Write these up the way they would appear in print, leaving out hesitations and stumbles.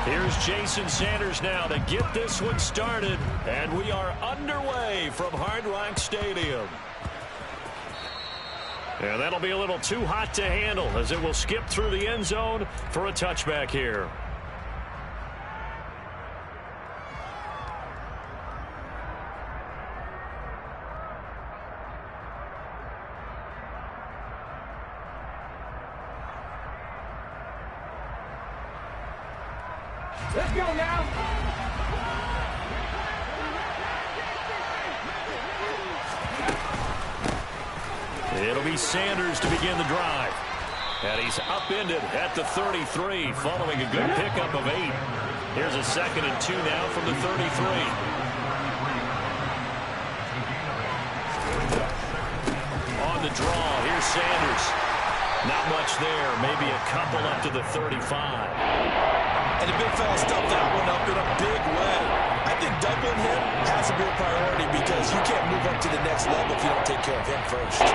Here's Jason Sanders now to get this one started. And we are underway from Hard Rock Stadium. And that'll be a little too hot to handle as it will skip through the end zone for a touchback here. Let's go now. It'll be Sanders to begin the drive. And he's upended at the 33 following a good pickup of 8. Here's a 2nd and 2 now from the 33. On the draw, here's Sanders. Not much there, maybe a couple up to the 35. And the big fella stuffed that one up in a big way. I think doubling him has to be a priority because you can't move up to the next level if you don't take care of him first. An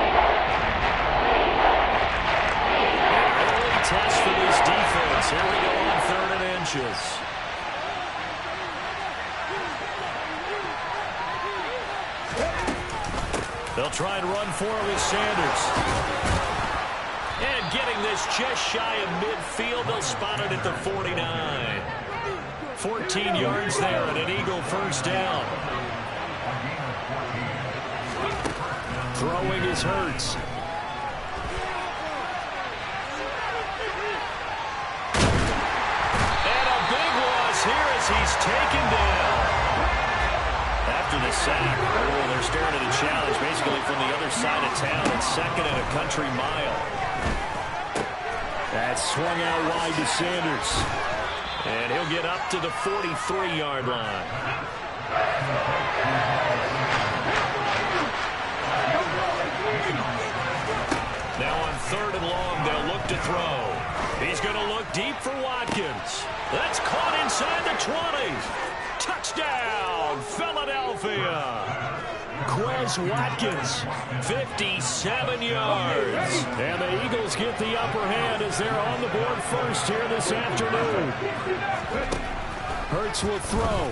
early test for this defense. Here we go on 3rd and inches. They'll try and run for it with Sanders. And getting this just shy of midfield, they'll spot it at the 49. 14 yards there and an Eagle first down. Throwing is Hurts. And a big loss here as he's taken down. After the sack, they're staring at a challenge basically from the other side of town. It's 2nd and a country mile. That swung out wide to Sanders. And he'll get up to the 43-yard line. Now on 3rd and long, they'll look to throw. He's going to look deep for Watkins. That's caught inside the 20. Touchdown, Philadelphia. Quez Watkins, 57 yards. And the Eagles get the upper hand as they're on the board first here this afternoon. Hurts will throw.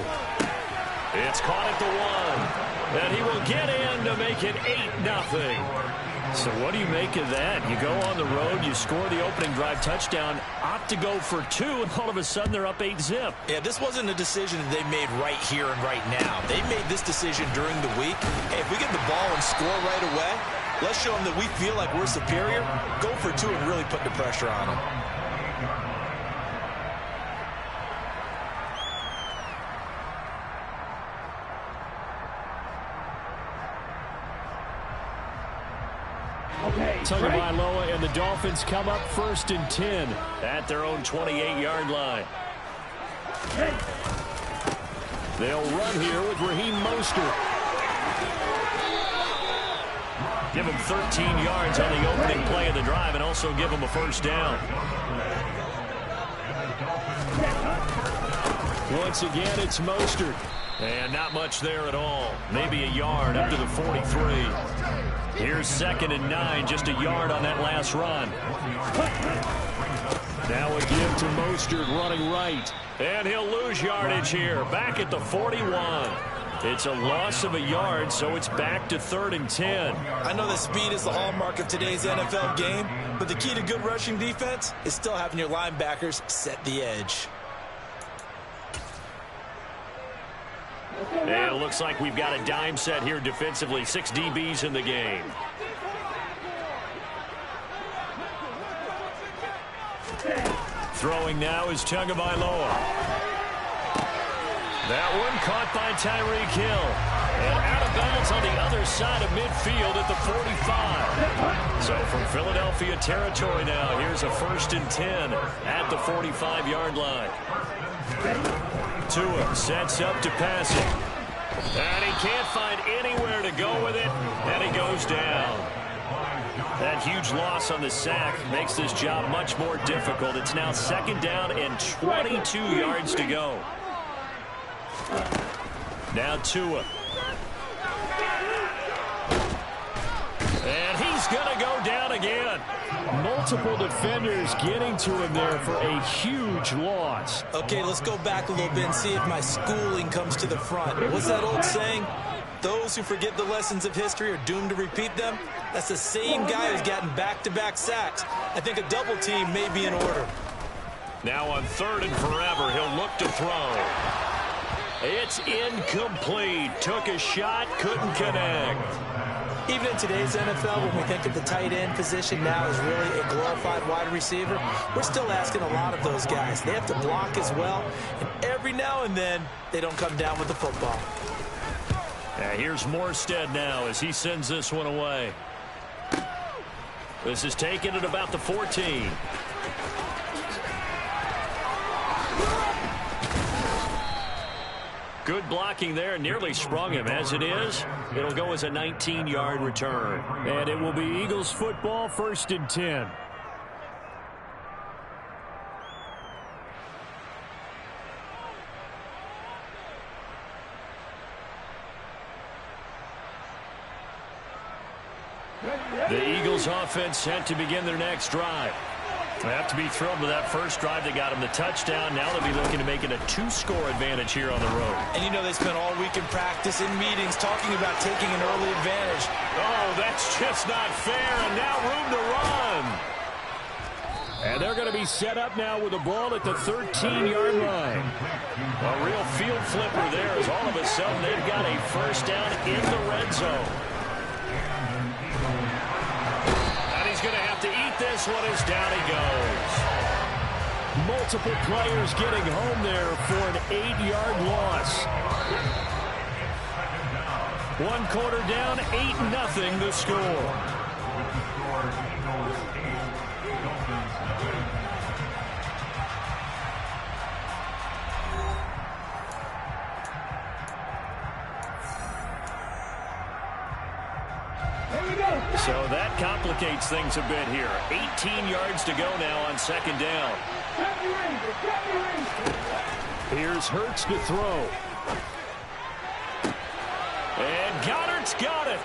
It's caught at the 1. And he will get in to make it 8-0. So what do you make of that? You go on the road, you score the opening drive touchdown, opt to go for 2, and all of a sudden they're up 8-zip. Yeah, this wasn't a decision that they made right here and right now. They made this decision during the week. Hey, if we get the ball and score right away, let's show them that we feel like we're superior. Go for 2 and really put the pressure on them. Tagovailoa and the Dolphins come up 1st and 10 at their own 28-yard line. They'll run here with Raheem Mostert. Give him 13 yards on the opening play of the drive and also give him a first down. Once again, it's Mostert. And not much there at all. Maybe a yard up to the 43. Here's 2nd and 9, just a yard on that last run. Now a give to Mostert running right. And he'll lose yardage here, back at the 41. It's a loss of a yard, so it's back to 3rd and 10. I know that speed is the hallmark of today's NFL game, but the key to good rushing defense is still having your linebackers set the edge. And it looks like we've got a dime set here defensively. 6 DBs in the game. Throwing now is Tagovailoa. That one caught by Tyreek Hill. And out of bounds on the other side of midfield at the 45. So from Philadelphia territory now, here's a 1st and 10 at the 45-yard line. Tua sets up to pass it. And he can't find anywhere to go with it. And he goes down. That huge loss on the sack makes this job much more difficult. It's now 2nd down and 22 yards to go. Now Tua. And he's going to go down again. again. Multiple defenders getting to him there for a huge loss. Okay, let's go back a little bit and see if my schooling comes to the front. What's that old saying? Those who forget the lessons of history are doomed to repeat them. That's the same guy who's gotten back-to-back sacks. I think a double team may be in order. Now on 3rd and forever, he'll look to throw. It's incomplete. Took a shot, couldn't connect. Even in today's NFL, when we think of the tight end position now as really a glorified wide receiver, we're still asking a lot of those guys. They have to block as well, and every now and then, they don't come down with the football. Here's Morstead now as he sends this one away. This is taken at about the 14. Good blocking there, nearly sprung him. As it is, it'll go as a 19-yard return. And it will be Eagles football, 1st and 10. The Eagles offense set to begin their next drive. They have to be thrilled with that first drive that got them the touchdown. Now they'll be looking to make it a 2-score advantage here on the road. And you know they spent all week in practice, in meetings, talking about taking an early advantage. Oh, that's just not fair, and now room to run. And they're going to be set up now with the ball at the 13-yard line. A real field flipper there as all of a sudden they've got a first down in the red zone. Going to have to eat this one as down he goes. Multiple players getting home there for an 8-yard loss. 1 quarter down, 8-0 the score. So that complicates things a bit here. 18 yards to go now on 2nd down. Here's Hurts to throw. And Goddard's got it.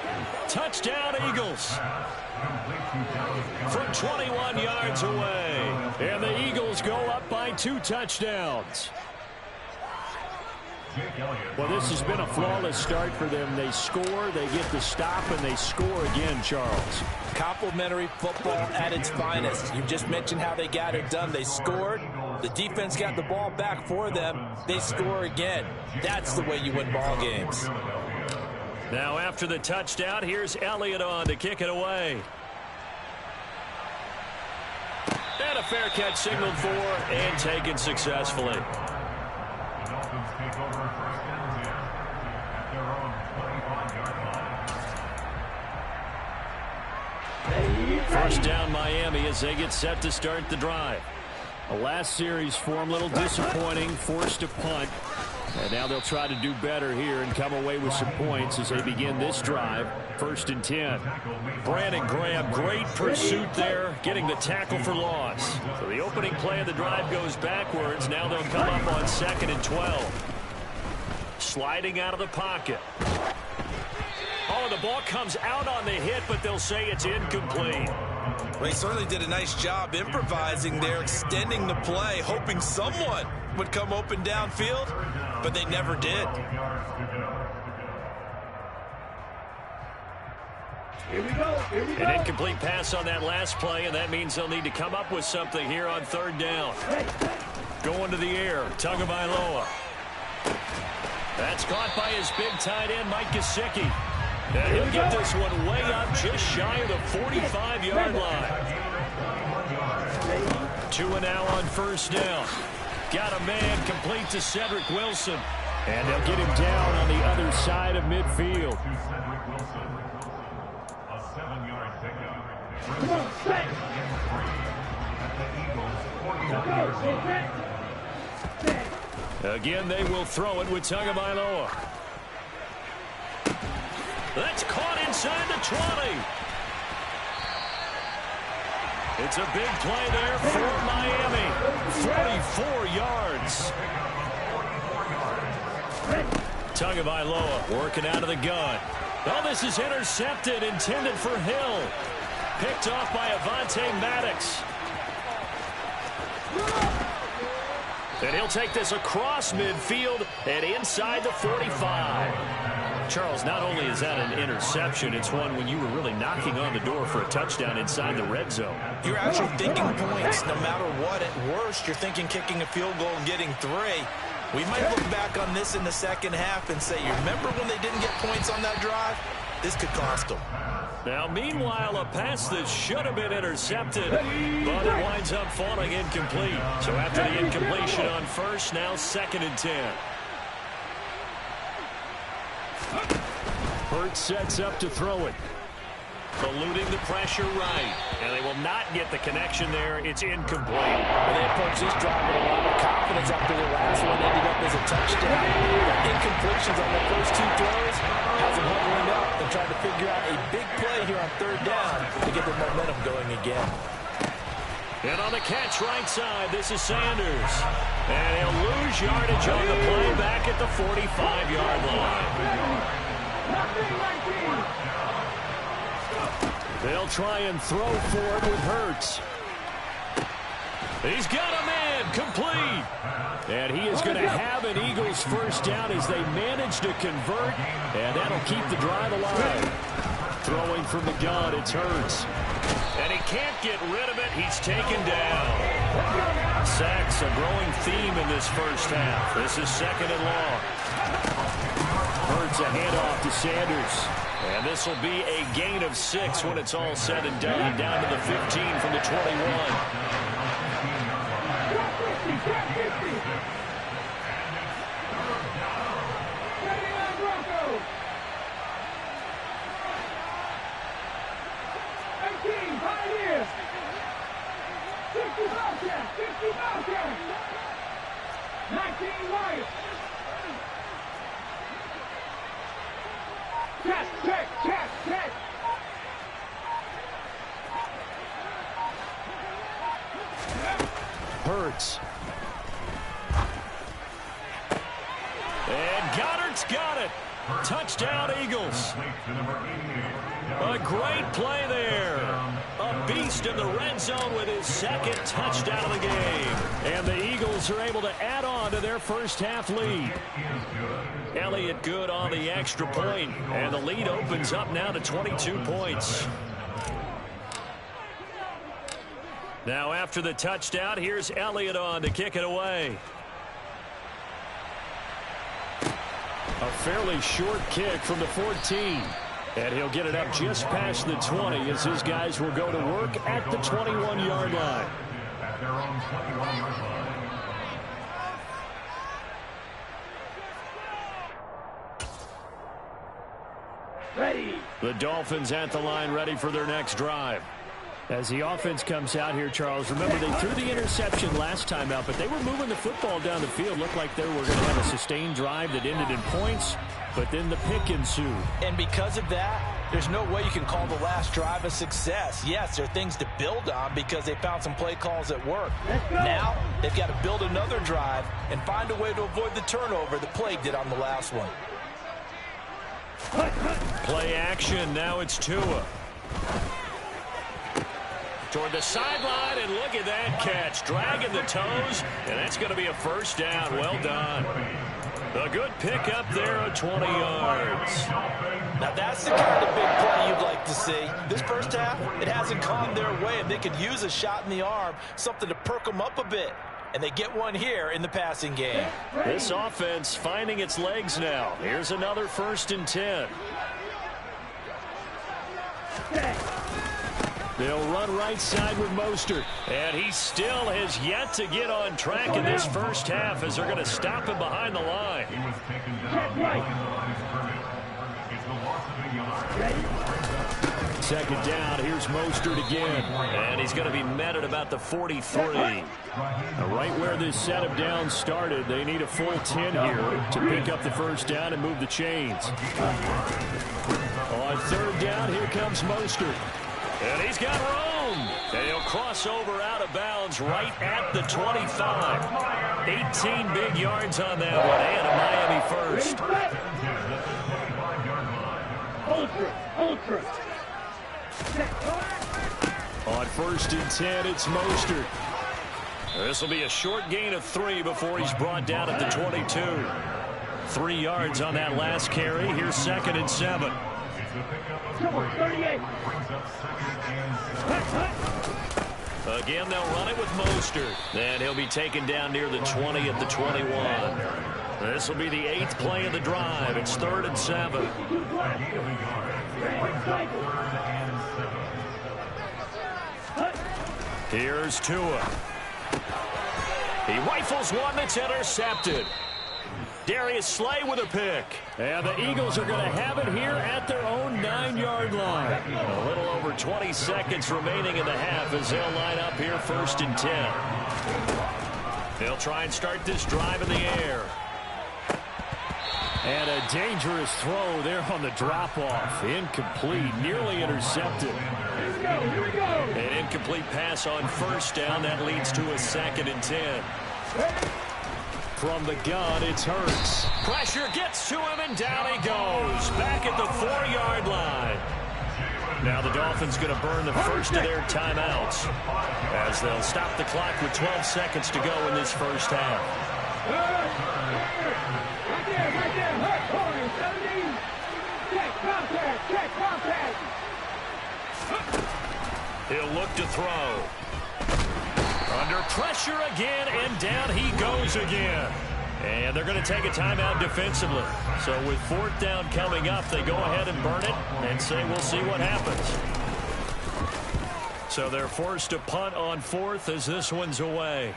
Touchdown, Eagles. From 21 yards away. And the Eagles go up by 2 touchdowns. Well, this has been a flawless start for them. They score, they get the stop, and they score again, Charles. Complimentary football at its finest. You just mentioned how they got it done. They scored. The defense got the ball back for them. They score again. That's the way you win ball games. Now after the touchdown, here's Elliott on to kick it away. And a fair catch signaled for and taken successfully. First down Miami as they get set to start the drive. The last series for them, a little disappointing, forced a punt. And now they'll try to do better here and come away with some points as they begin this drive. 1st and 10. Brandon Graham, great pursuit there, getting the tackle for loss. So the opening play of the drive goes backwards. Now they'll come up on 2nd and 12. Sliding out of the pocket. Oh, the ball comes out on the hit, but they'll say it's incomplete. Well, he certainly did a nice job improvising there, extending the play, hoping someone would come open downfield, but they never did. An incomplete pass on that last play, and that means they'll need to come up with something here on 3rd down. Going to the air, Tagovailoa. That's caught by his big tight end, Mike Gesicki. And he'll get this one way up just shy of the 45-yard line. 2 now on 1st down. Got a man complete to Cedric Wilson. And they'll get him down on the other side of midfield. Again, they will throw it with Tagovailoa. That's caught inside the 20. It's a big play there for Miami. 44 yards. Tagovailoa working out of the gun. Oh, this is intercepted, intended for Hill. picked off by Avonte Maddox. And he'll take this across midfield and inside the 45. Charles, not only is that an interception, it's one when you were really knocking on the door for a touchdown inside the red zone. You're actually thinking points. No matter what, at worst, you're thinking kicking a field goal and getting 3. We might look back on this in the second half and say, you remember when they didn't get points on that drive? This could cost them. Now, meanwhile, a pass that should have been intercepted, but it winds up falling incomplete. So after the incompletion on first, now 2nd and 10. Hurts sets up to throw it. Eluding the pressure right. And they will not get the connection there. It's incomplete. And they approach this drive with a lot of confidence after the last one ended up as a touchdown. The incompletions on the first 2 throws has them huddling up and trying to figure out a big play here on 3rd down to get the momentum going again. And on the catch right side, this is Sanders. And he'll lose yardage on the play back at the 45-yard line. They'll try and throw for it with Hurts. He's got him in, complete. And he is going to have an Eagles first down as they manage to convert, and that'll keep the drive alive. Throwing from the gun, it's Hurts. And he can't get rid of it. He's taken down. Sacks, a growing theme in this first half. This is 2nd and long. Hurts a handoff to Sanders. And this will be a gain of 6 when it's all said and done. Down to the 15 from the 21. Hurts. And Goddard's got it. Touchdown, Eagles. A great play there. A beast in the red zone with his 2nd touchdown of the game. And the Eagles are able to add on to their first half lead. Elliott good on the extra point, and the lead opens up now to 22 points. Now after the touchdown, here's Elliott on to kick it away. A fairly short kick from the 14. And he'll get it up just past the 20 as his guys will go to work at the 21-yard line. At their own 21-yard line. Ready. The Dolphins at the line, ready for their next drive. As the offense comes out here, Charles, remember they threw the interception last time out, but they were moving the football down the field. Looked like they were going to have a sustained drive that ended in points, but then the pick ensued. And because of that, there's no way you can call the last drive a success. Yes, there are things to build on because they found some play calls that work. Now, they've got to build another drive and find a way to avoid the turnover that plagued it on the last one. Play action. Now it's Tua. Toward the sideline, and look at that catch. Dragging the toes, and that's going to be a first down. Well done. A good pickup there at 20 yards. Now that's the kind of big play you'd like to see. This first half, it hasn't gone their way, and they could use a shot in the arm, something to perk them up a bit. And they get one here in the passing game. This offense finding its legs now. Here's another 1st and 10. They'll run right side with Mostert. And he still has yet to get on track in this first half as they're going to stop him behind the line. He was taken down. Second down, here's Mostert again. And he's going to be met at about the 43. Right where this set of downs started, they need a full 10 here to pick up the first down and move the chains. On 3rd down, here comes Mostert. And he's got room. And he'll cross over out of bounds right at the 25. 18 big yards on that one, and a Miami first. Ultra. On 1st and 10, it's Mostert. This will be a short gain of 3 before he's brought down at the 22. 3 yards on that last carry. Here's 2nd and 7. Again, they'll run it with Mostert. And he'll be taken down near the 20 at the 21. This will be the 8th play of the drive. It's 3rd and 7. Here's Tua. He rifles one that's intercepted. Darius Slay with a pick. And the Eagles are going to have it here at their own 9-yard line. A little over 20 seconds remaining in the half as they'll line up here 1st and 10. They'll try and start this drive in the air. And a dangerous throw there on the drop-off. Incomplete, nearly intercepted. An incomplete pass on 1st down. That leads to a 2nd and 10. From the gun, it's Hurts. Pressure gets to him, and down he goes. Back at the 4-yard line. Now the Dolphins going to burn the first of their timeouts as they'll stop the clock with 12 seconds to go in this first half. He'll look to throw. Under pressure again, and down he goes again. And they're going to take a timeout defensively. So with 4th down coming up, they go ahead and burn it and say we'll see what happens. So they're forced to punt on 4th as this one's away.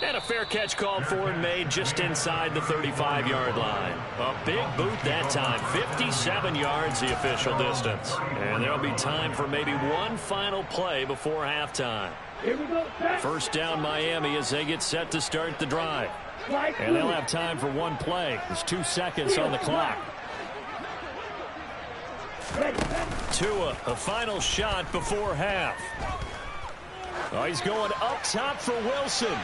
And a fair catch called for and made just inside the 35-yard line. A big boot that time. 57 yards the official distance. And there'll be time for maybe one final play before halftime. First down Miami as they get set to start the drive. And they'll have time for one play. There's 2 seconds on the clock. Tua, a final shot before half. Oh, he's going up top for Wilson.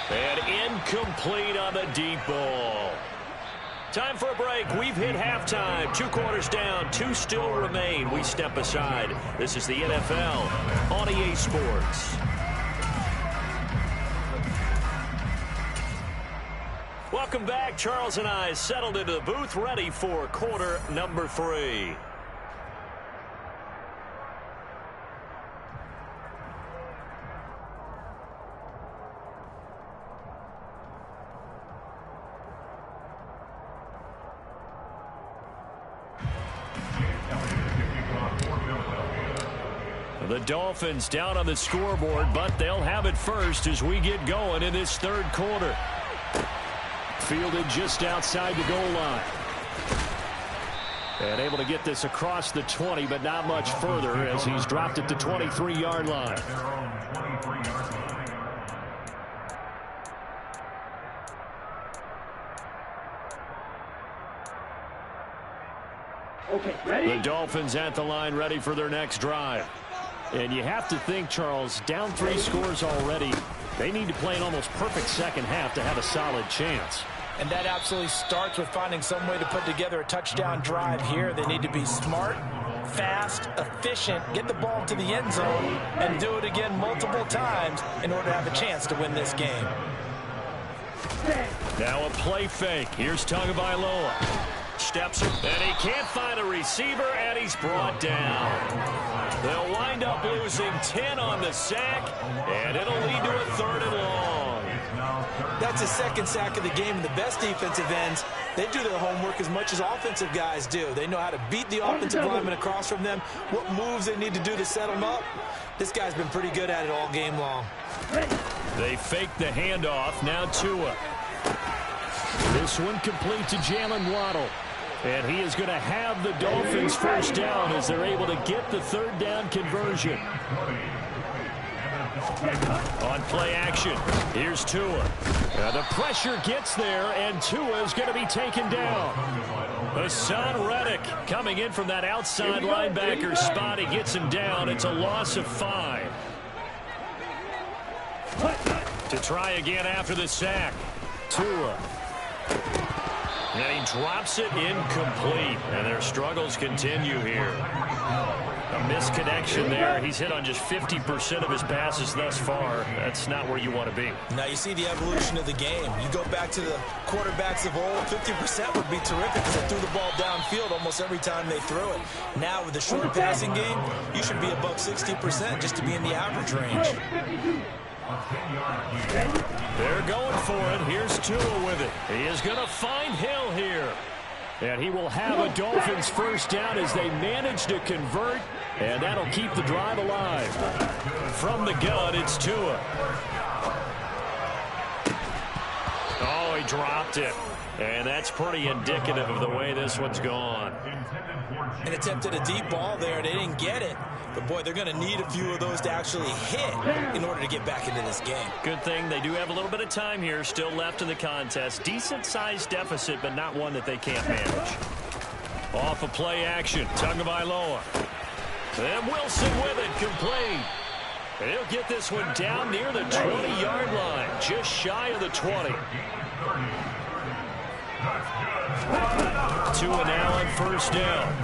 And incomplete on the deep ball. Time for a break. We've hit halftime. 2 quarters down. 2 still remain. We step aside. This is the NFL on EA Sports. Welcome back. Charles and I settled into the booth, ready for quarter number 3. The Dolphins down on the scoreboard, but they'll have it first as we get going in this 3rd quarter. Fielded just outside the goal line. And able to get this across the 20, but not much further as he's dropped at the 23-yard line. Okay, ready? The Dolphins at the line, ready for their next drive. And you have to think, Charles, down 3 scores already. They need to play an almost perfect second half to have a solid chance. And that absolutely starts with finding some way to put together a touchdown drive here. They need to be smart, fast, efficient, get the ball to the end zone, and do it again multiple times in order to have a chance to win this game. Now a play fake. Here's Tagovailoa. Steps it, and he can't find a receiver, and he's brought down. They'll wind up losing 10 on the sack, and it'll lead to a 3rd and long. That's a 2nd sack of the game. The best defensive ends, they do their homework as much as offensive guys do. They know how to beat the offensive lineman across from them, what moves they need to do to set them up. This guy's been pretty good at it all game long. They fake the handoff. Now Tua. This one complete to Jalen Waddle. And he is going to have the Dolphins first down as they're able to get the 3rd down conversion. On play action, here's Tua. The pressure gets there, and Tua is going to be taken down. Hassan Reddick coming in from that outside linebacker spot. He gets him down. It's a loss of 5. To try again after the sack. Tua. And he drops it incomplete. And their struggles continue here. A misconnection there. He's hit on just 50% of his passes thus far. That's not where you want to be. Now you see the evolution of the game. You go back to the quarterbacks of old, 50% would be terrific because they threw the ball downfield almost every time they threw it. Now with the short passing game, you should be above 60% just to be in the average range. They're going for it. Here's Tua with it. He is going to find Hill here. And he will have a Dolphins first down as they manage to convert, and that'll keep the drive alive. From the gun, it's Tua. Oh, he dropped it. And that's pretty indicative of the way this one's gone. And attempted a deep ball there. They didn't get it. But, boy, they're going to need a few of those to actually hit in order to get back into this game. Good thing they do have a little bit of time here still left in the contest. Decent-sized deficit, but not one that they can't manage. Off of play action, Tagovailoa. And Wilson with it, complete. And he'll get this one down near the 20-yard line, just shy of the 20. Tua now on first down.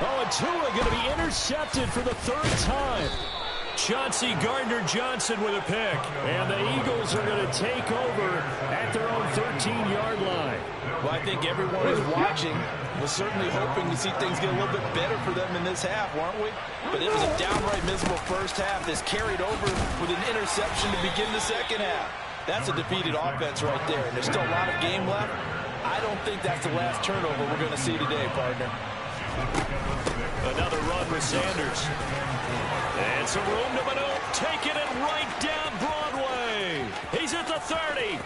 Oh, and Tua going to be intercepted for the third time. Chauncey Gardner-Johnson with a pick. And the Eagles are going to take over at their own 13-yard line. Well, I think everyone who's watching was certainly hoping to see things get a little bit better for them in this half, weren't we? But it was a downright miserable first half that's carried over with an interception to begin the second half. That's a defeated offense right there. And there's still a lot of game left. I don't think that's the last turnover we're going to see today, partner. Another run with Sanders. And some room to maneuver. Taking it right down Broadway. He's at the 30.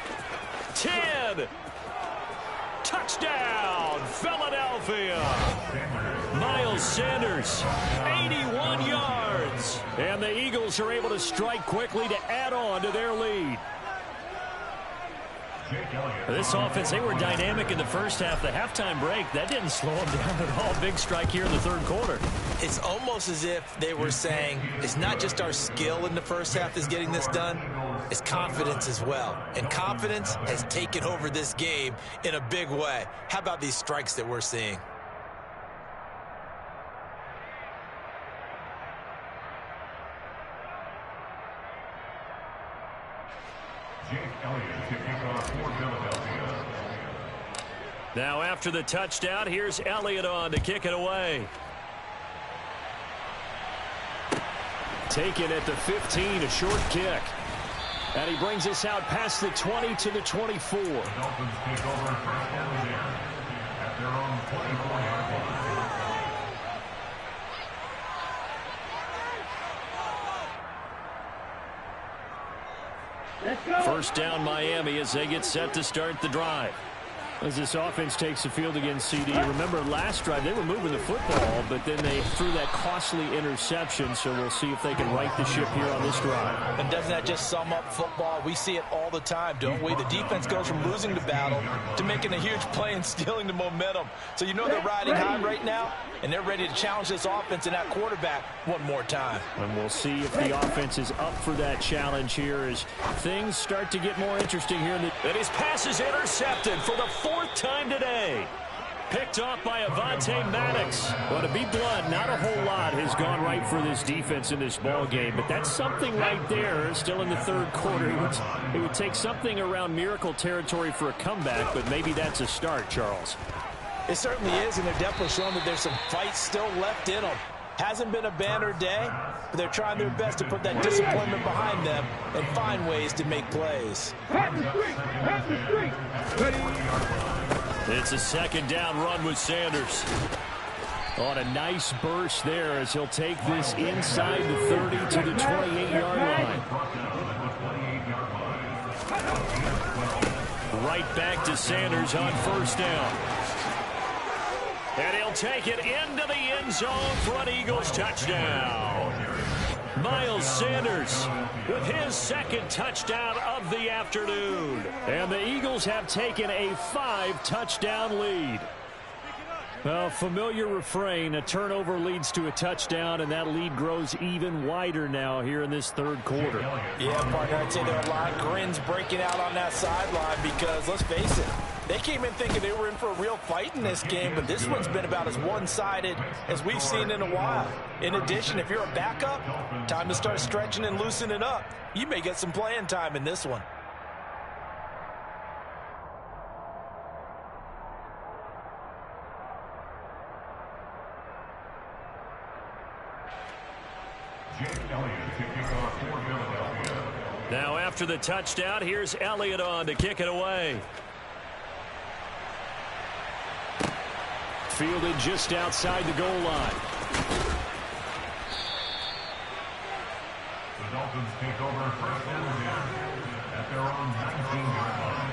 10. Touchdown, Philadelphia. Miles Sanders, 81 yards. And the Eagles are able to strike quickly to add on to their lead. This offense, they were dynamic in the first half. The halftime break, that didn't slow them down at all. Big strike here in the third quarter. It's almost as if they were saying, it's not just our skill in the first half that's getting this done, it's confidence as well. And confidence has taken over this game in a big way. How about these strikes that we're seeing? Now after the touchdown, here's Elliott on to kick it away. Taken at the 15, a short kick. And he brings us out past the 20 to the 24. The Dolphins take over first down at their own 24-yard line. First down Miami as they get set to start the drive. As this offense takes the field against CD. Remember last drive they were moving the football, but then they threw that costly interception, so we'll see if they can right the ship here on this drive. And doesn't that just sum up football? We see it all the time, don't we? The defense goes from losing the battle to making a huge play and stealing the momentum. So you know they're riding high right now, and they're ready to challenge this offense and that quarterback one more time. And we'll see if the offense is up for that challenge here as things start to get more interesting here. And his pass is intercepted for the fourth time today. Picked off by Avonte Maddox. Well, to be blunt, not a whole lot has gone right for this defense in this ball game, but that's something right there. Still in the third quarter. It would take something around miracle territory for a comeback, but maybe that's a start, Charles. It certainly is, and they're definitely showing that there's some fight still left in them. Hasn't been a banner day, but they're trying their best to put that disappointment behind them and find ways to make plays. It's a second down run with Sanders. On a nice burst there as he'll take this inside the 30 to the 28-yard line. Right back to Sanders on first down. And he'll take it into the end zone for an Eagles touchdown. Miles Sanders with his second touchdown of the afternoon. And the Eagles have taken a 5-touchdown lead. Well, familiar refrain, a turnover leads to a touchdown, and that lead grows even wider now here in this third quarter. Yeah, partner, I'd say there are a lot of grins breaking out on that sideline because, let's face it, They came in thinking they were in for a real fight in this game, but this one's been about as one-sided as we've seen in a while. In addition, if you're a backup, time to start stretching and loosening up. You may get some playing time in this one. Now after the touchdown, here's Elliott on to kick it away. Fielded just outside the goal line. The Dolphins take over first and 10 at their own 19-yard line.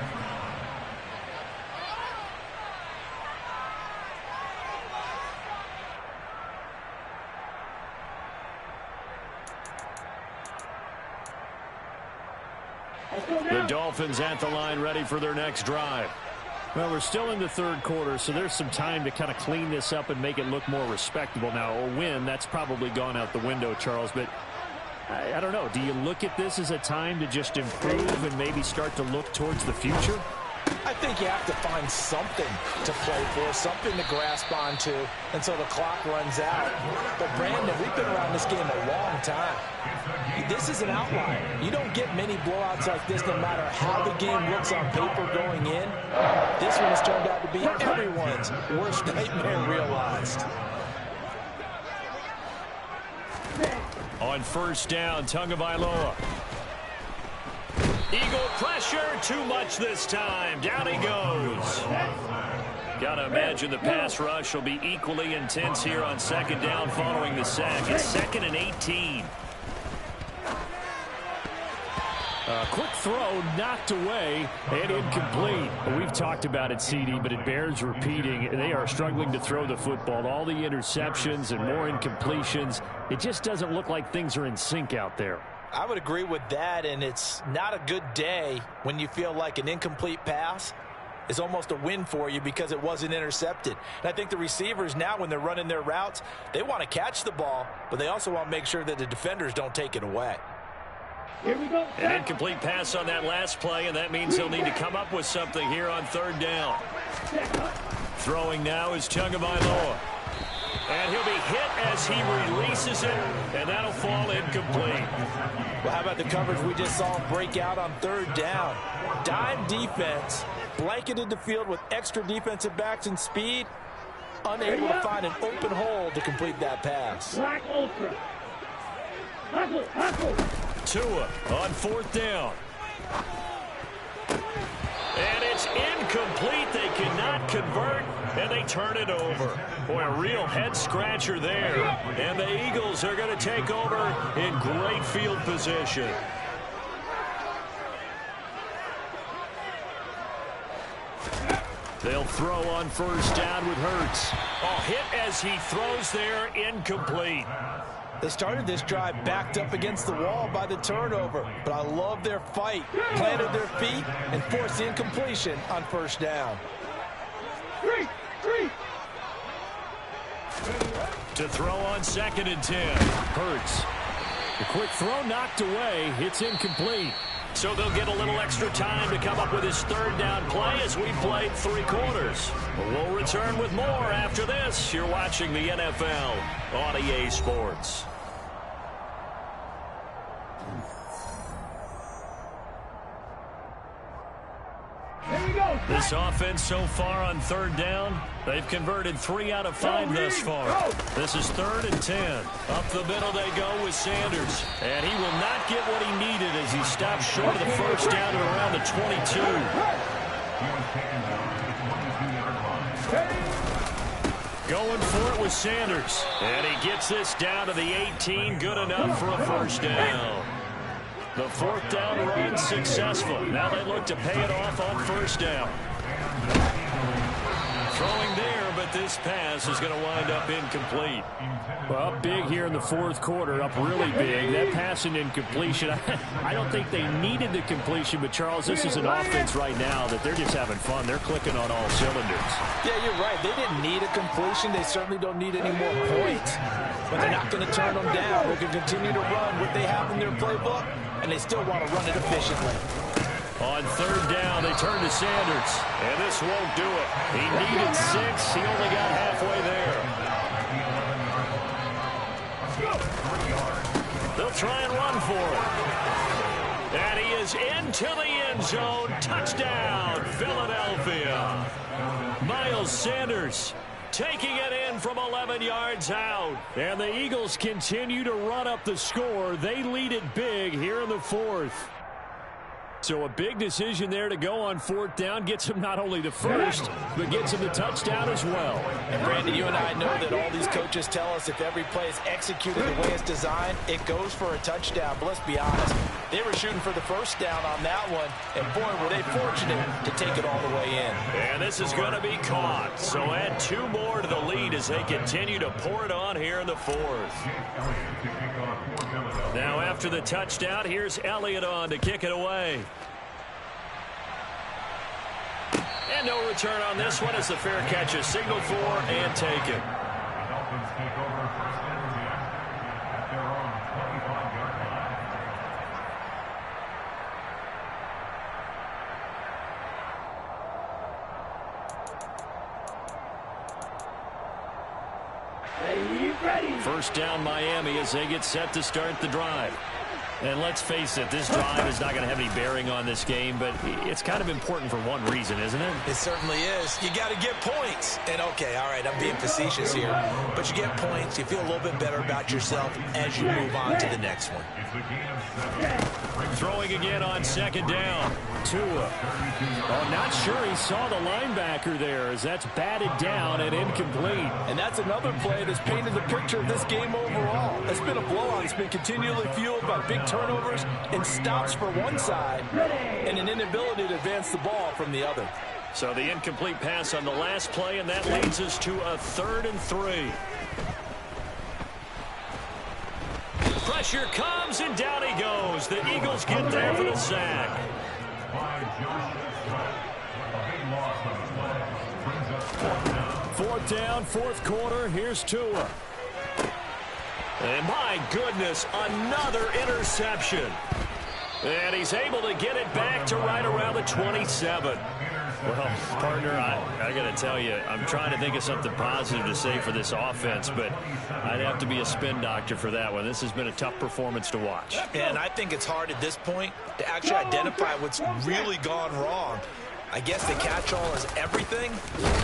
The Dolphins at the line, ready for their next drive. Well, we're still in the third quarter, so there's some time to kind of clean this up and make it look more respectable. Now, a win, that's probably gone out the window, Charles, but I don't know. Do you look at this as a time to just improve and maybe start to look towards the future? I think you have to find something to play for, something to grasp onto until the clock runs out. But, Brandon, we've been around this game a long time. This is an outlier. You don't get many blowouts like this no matter how the game looks on paper going in. This one has turned out to be everyone's worst nightmare realized. On first down, Tagovailoa. Eagle pressure, too much this time. Down he goes. Gotta imagine the pass rush will be equally intense here on second down following the sack. It's 2nd and 18. Quick throw, knocked away, and incomplete. We've talked about it, CD, but it bears repeating. They are struggling to throw the football. All the interceptions and more incompletions. It just doesn't look like things are in sync out there. I would agree with that, and it's not a good day when you feel like an incomplete pass is almost a win for you because it wasn't intercepted. And I think the receivers now, when they're running their routes, they want to catch the ball, but they also want to make sure that the defenders don't take it away. Here we go. An incomplete pass on that last play, and that means they'll need to come up with something here on third down. Throwing now is Tagovailoa. And he'll be hit as he releases it, and that'll fall incomplete. Well, how about the coverage we just saw him break out on third down? Dime defense, blanketed the field with extra defensive backs and speed, unable to find an open hole to complete that pass. Tua on fourth down. And it's incomplete. They cannot convert, and they turn it over. Boy, a real head-scratcher there. And the Eagles are going to take over in great field position. They'll throw on first down with Hurts. Oh, hit as he throws there, incomplete. They started this drive backed up against the wall by the turnover, but I love their fight. Planted their feet and forced the incompletion on first down. To throw on 2nd and 10. Hurts. The quick throw knocked away. It's incomplete. So they'll get a little extra time to come up with his third down play as we played 3 quarters. We'll return with more after this. You're watching the NFL on EA Sports. This offense so far on third down, they've converted 3 out of 5 thus far. This is 3rd and 10. Up the middle they go with Sanders. And he will not get what he needed as he stops short of the first down at around the 22. Going for it with Sanders. And he gets this down to the 18. Good enough for a first down. The 4th down run successful. Now they look to pay it off on first down. Throwing there, but this pass is going to wind up incomplete. Well, up big here in the 4th quarter, up really big. That pass and incompletion, I don't think they needed the completion, but Charles, this is an offense right now that they're just having fun. They're clicking on all cylinders. Yeah, you're right. They didn't need a completion. They certainly don't need any more points. But they're not going to turn them down. They can continue to run what they have in their playbook, and they still want to run it efficiently. On third down, they turn to Sanders. And this won't do it. He needed 6. He only got halfway there. They'll try and run for it. And he is into the end zone. Touchdown, Philadelphia. Miles Sanders taking it in from 11 yards out. And the Eagles continue to run up the score. They lead it big here in the 4th. So a big decision there to go on 4th down. Gets him not only the first, but gets him the touchdown as well. And Brandon, you and I know that all these coaches tell us if every play is executed the way it's designed, it goes for a touchdown. But let's be honest, they were shooting for the first down on that one, and boy, were they fortunate to take it all the way in. And this is going to be caught. So add 2 more to the lead as they continue to pour it on here in the 4th. Now after the touchdown, here's Elliott on to kick it away. And no return on this one as the fair catch is signaled for and taken. Dolphins take over first down at their own 25-yard line. First down Miami as they get set to start the drive. And let's face it, this drive is not going to have any bearing on this game, but it's kind of important for one reason, isn't it? It certainly is. You got to get points. And, okay, all right, I'm being facetious here. But you get points, you feel a little bit better about yourself as you move on to the next one. Throwing again on second down. Tua. Oh, not sure he saw the linebacker there as that's batted down and incomplete. And that's another play that's painted the picture of this game overall. It's been a blowout. It's been continually fueled by big turnovers and stops for one side and an inability to advance the ball from the other. So the incomplete pass on the last play, and that leads us to a 3rd and 3. Pressure comes, and down he goes. The Eagles get there for the sack. Fourth down, 4th quarter. Here's Tua. And my goodness, another interception. And he's able to get it back to right around the 27. Well, partner, I got to tell you, I'm trying to think of something positive to say for this offense, but I'd have to be a spin doctor for that one. This has been a tough performance to watch. And I think it's hard at this point to actually identify what's really gone wrong. I guess the catch-all is everything.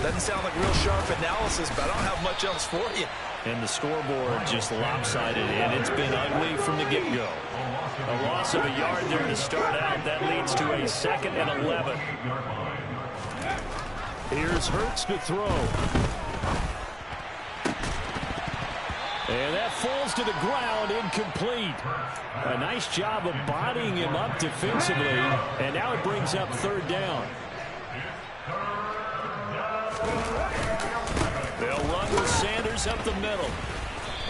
Doesn't sound like real sharp analysis, but I don't have much else for you. And the scoreboard just lopsided, and it's been ugly from the get-go. A loss of a yard there to start out. That leads to a 2nd and 11. Here's Hurts to throw. And that falls to the ground, incomplete. A nice job of bodying him up defensively, and now it brings up 3rd down. They'll run with Sanders up the middle.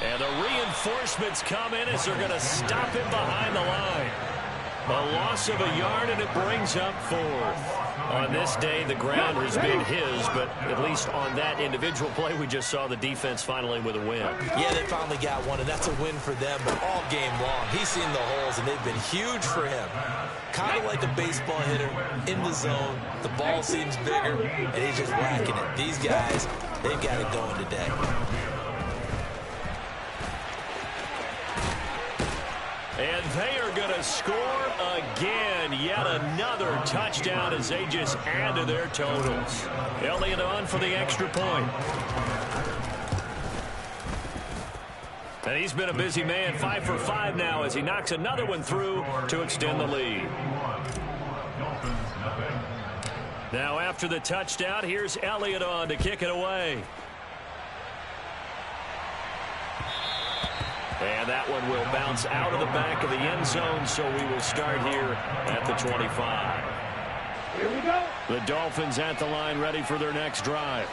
And the reinforcements come in as they're going to stop him behind the line. A loss of a yard, and it brings up 4th. On this day, the ground has been his, but at least on that individual play, we just saw the defense finally with a win. Yeah, they finally got one, and that's a win for them, but all game long, he's seen the holes, and they've been huge for him. Kind of like a baseball hitter in the zone. The ball seems bigger, and he's just whacking it. These guys, they've got it going today. And they are going to score again. Yet another touchdown as they just add to their totals. Elliott on for the extra point. And he's been a busy man, 5 for 5 now as he knocks another one through to extend the lead. Now after the touchdown, here's Elliott on to kick it away. And that one will bounce out of the back of the end zone, so we will start here at the 25. Here we go. The Dolphins at the line ready for their next drive.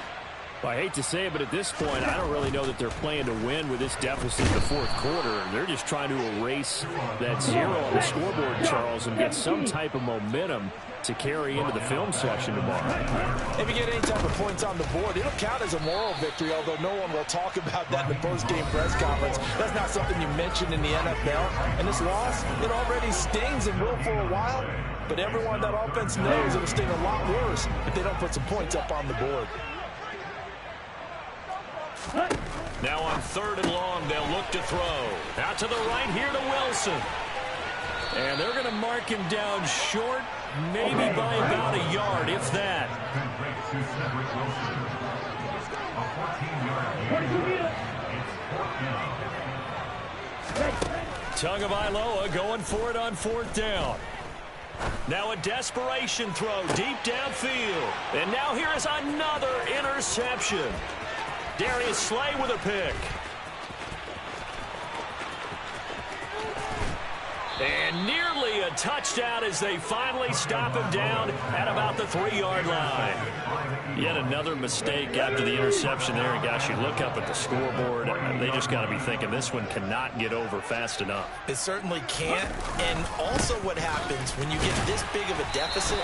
Well, I hate to say it, but at this point, I don't really know that they're playing to win with this deficit in the fourth quarter. They're just trying to erase that 0 on the scoreboard, Charles, and get some type of momentum to carry into the film session tomorrow. If you get any type of points on the board, it'll count as a moral victory, although no one will talk about that in the post-game press conference. That's not something you mentioned in the NFL. And this loss, it already stings and will for a while, but everyone on that offense knows it'll sting a lot worse if they don't put some points up on the board. Now on 3rd and long, they'll look to throw. Out to the right here to Wilson. And they're going to mark him down short, maybe by about a yard, if that. Tagovailoa going for it on 4th down. Now a desperation throw deep downfield. And now here is another interception. Darius Slay with a pick. And nearly a touchdown as they finally stop him down at about the 3-yard line. Yet another mistake after the interception there. And gosh, you look up at the scoreboard, they just got to be thinking this one cannot get over fast enough. It certainly can't. And also what happens when you get this big of a deficit,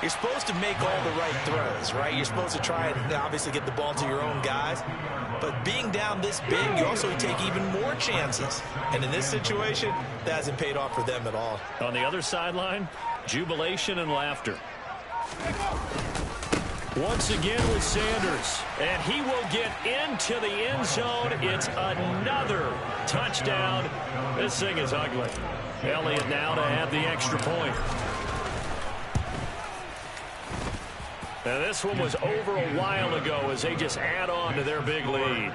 you're supposed to make all the right throws, right? You're supposed to try and obviously get the ball to your own guys. But being down this big, you also take even more chances. And in this situation, that hasn't paid off for them at all. On the other sideline, jubilation and laughter. Once again with Sanders. And he will get into the end zone. It's another touchdown. This thing is ugly. Elliott now to add the extra point. Now this one was over a while ago as they just add on to their big lead.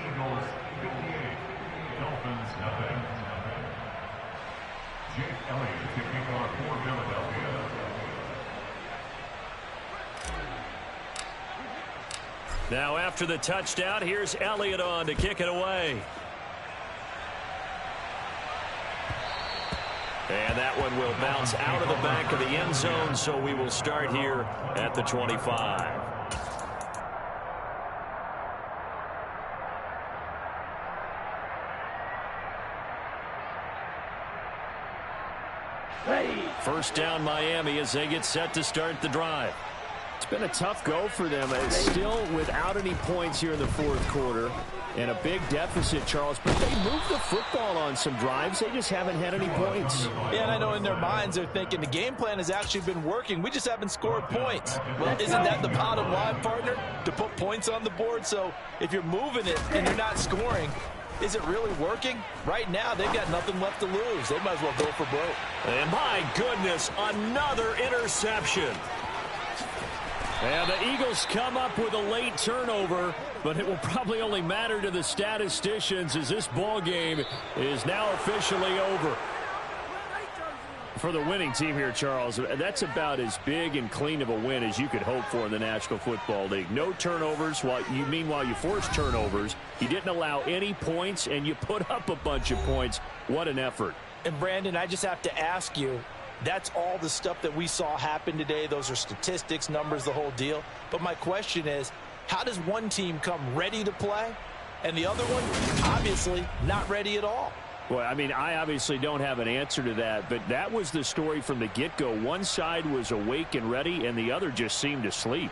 Now after the touchdown, here's Elliott on to kick it away. And that one will bounce out of the back of the end zone, so we will start here at the 25. First down Miami as they get set to start the drive. It's been a tough go for them. It's still without any points here in the fourth quarter. And a big deficit, Charles. But they moved the football on some drives. They just haven't had any points. Yeah, and I know in their minds they're thinking the game plan has actually been working. We just haven't scored points. Well, isn't that the bottom line, partner? To put points on the board? So if you're moving it and you're not scoring, is it really working? Right now, they've got nothing left to lose. They might as well go for broke. And my goodness, another interception. And the Eagles come up with a late turnover, but it will probably only matter to the statisticians as this ball game is now officially over. For the winning team here, Charles, that's about as big and clean of a win as you could hope for in the National Football League. No turnovers. Meanwhile, you forced turnovers. You didn't allow any points, and you put up a bunch of points. What an effort. And, Brandon, I just have to ask you, that's all the stuff that we saw happen today. Those are statistics, numbers, the whole deal. But my question is, how does one team come ready to play and the other one, obviously, not ready at all? Well, I mean, I obviously don't have an answer to that, but that was the story from the get-go. One side was awake and ready, and the other just seemed to sleep.